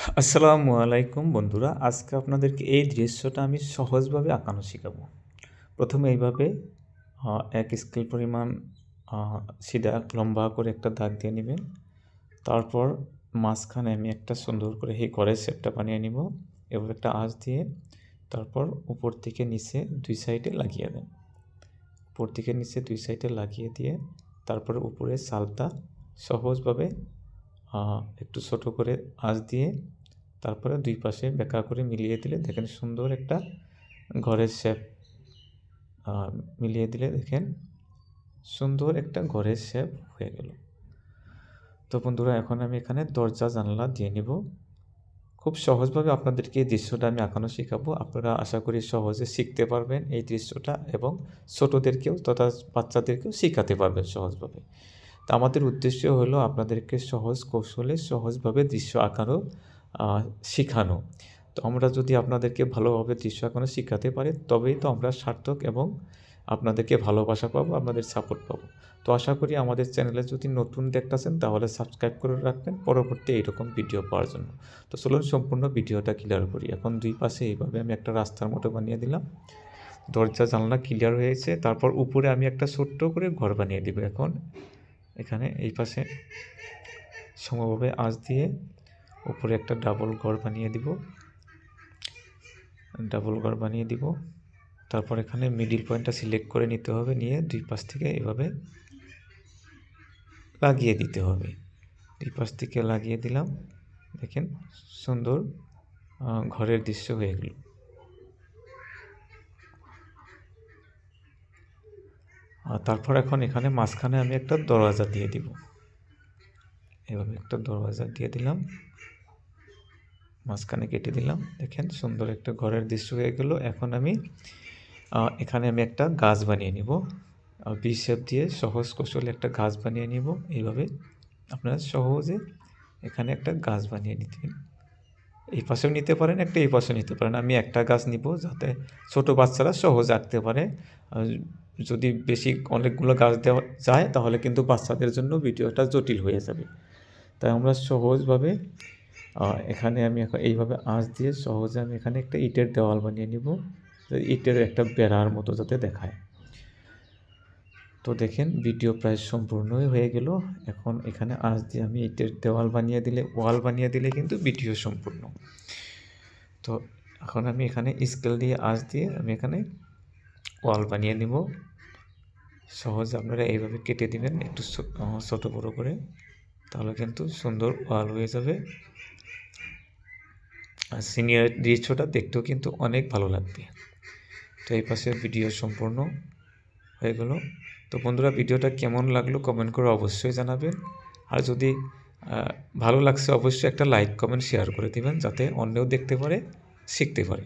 আসসালামু আলাইকুম বন্ধুরা, আজকে আপনাদেরকে এই দৃশ্যটা আমি সহজভাবে আঁকানো শেখাবো। প্রথমে এইভাবে এক স্কেল পরিমাণ সিধা লম্বা করে একটা দাগ দিয়ে নেবেন। তারপর মাঝখানে আমি একটা সুন্দর করে এই ঘরের শেপটা বানিয়ে নিব। এবার একটা আঁচ দিয়ে তারপর উপর থেকে নিচে দুই সাইডে লাগিয়ে দেন। উপর থেকে নিচে দুই সাইডে লাগিয়ে দিয়ে তারপরে উপরে সালটা সহজভাবে একটু ছোট করে আঁচ দিয়ে তারপরে দুই পাশে বেঁকা করে মিলিয়ে দিলে দেখেন সুন্দর একটা ঘরের শেপ মিলিয়ে দিলে দেখেন সুন্দর একটা ঘরের শেপ হয়ে গেল। তো বন্ধুরা, এখন আমি এখানে দরজা জানলা দিয়ে নিব। খুব সহজভাবে আপনাদেরকে এই দৃশ্যটা আমি আঁকানো শেখাবো। আপনারা আশা করি সহজে শিখতে পারবেন এই দৃশ্যটা এবং ছোটোদেরকেও তথা বাচ্চাদেরকেও শেখাতে পারবেন সহজভাবে। তো আমাদের উদ্দেশ্য হলো আপনাদেরকে সহজ কৌশলে সহজভাবে দৃশ্য আঁকানো শেখানো। তো আমরা যদি আপনাদেরকে ভালোভাবে দৃশ্য আঁকানো শেখাতে পারি তবেই তো আমরা সার্থক এবং আপনাদেরকে ভালোবাসা পাবো, আপনাদের সাপোর্ট পাবো। তো আশা করি আমাদের চ্যানেলে যদি নতুন দেখতেছেন তাহলে সাবস্ক্রাইব করে রাখবেন পরবর্তী এইরকম ভিডিও পাওয়ার জন্য। তো চলুন সম্পূর্ণ ভিডিওটা ক্লিয়ার করি। এখন দুই পাশে এইভাবে আমি একটা রাস্তার মতো বানিয়ে দিলাম। দরজা জানলা ক্লিয়ার হয়েছে। তারপর উপরে আমি একটা ছোট্ট করে ঘর বানিয়ে দিব। এখন এখানে এই পাশে সমভাবে আঁচ দিয়ে উপরে একটা ডাবল ঘর বানিয়ে দিব। তারপর এখানে মিডিল পয়েন্টটা সিলেক্ট করে নিতে হবে, নিয়ে দুই পাশ থেকে এভাবে লাগিয়ে দিতে হবে। দুই পাশ থেকে লাগিয়ে দিলাম, দেখেন সুন্দর ঘরের দৃশ্য হয়ে গেল। তারপর এখন এখানে মাঝখানে আমি একটা দরজা দিয়ে দিব। এভাবে একটা দরজা দিয়ে দিলাম, মাঝখানে কেটে দিলাম। দেখেন সুন্দর একটা ঘরের দৃশ্য হয়ে গেল। এখন আমি এখানে একটা গাছ বানিয়ে নিব। ভি শেপ দিয়ে সহজ কৌশলে একটা গাছ বানিয়ে নিব। এইভাবে আপনারা সহজে এখানে একটা গাছ বানিয়ে নিতেন। এই পাশেও নিতে পারেন, একটা এই পাশেও নিতে পারেন। আমি একটা গাছ নিব যাতে ছোট বাচ্চারা সহজ আঁকতে পারে। যদি বেশি অনেকগুলো গাছ দেওয়া যায় তাহলে কিন্তু বাচ্চাদের জন্য ভিডিওটা জটিল হয়ে যাবে। তাই আমরা সহজভাবে এখানে আমি এখন এইভাবে আঁচ দিয়ে সহজে আমি এখানে একটা ইটের দেওয়াল বানিয়ে নিব, ইটের একটা বেড়ার মতো যাতে দেখায়। তো দেখেন ভিডিও প্রায় সম্পূর্ণই হয়ে গেল। এখন এখানে আঁচ দিয়ে আমি ইটের ওয়াল বানিয়ে দিলে কিন্তু ভিডিও সম্পূর্ণ। তো এখন আমি এখানে স্কেল দিয়ে আঁচ দিয়ে আমি এখানে ওয়াল বানিয়ে নিব। সহজে আপনারা এইভাবে কেটে দিবেন একটু ছোট বড় করে, তাহলে কিন্তু সুন্দর ওয়াল হয়ে যাবে। আর সিনিয়র দৃশ্যটা দেখতেও কিন্তু অনেক ভালো লাগবে। তো এই পাশে ভিডিও সম্পূর্ণ হয়ে গেল। তো বন্ধুরা, ভিডিওটা কেমন লাগলো কমেন্ট করে অবশ্যই জানাবেন। আর যদি ভালো লাগছে অবশ্যই একটা লাইক কমেন্ট শেয়ার করে দিবেন যাতে অন্যও দেখতে পারে, শিখতে পারে।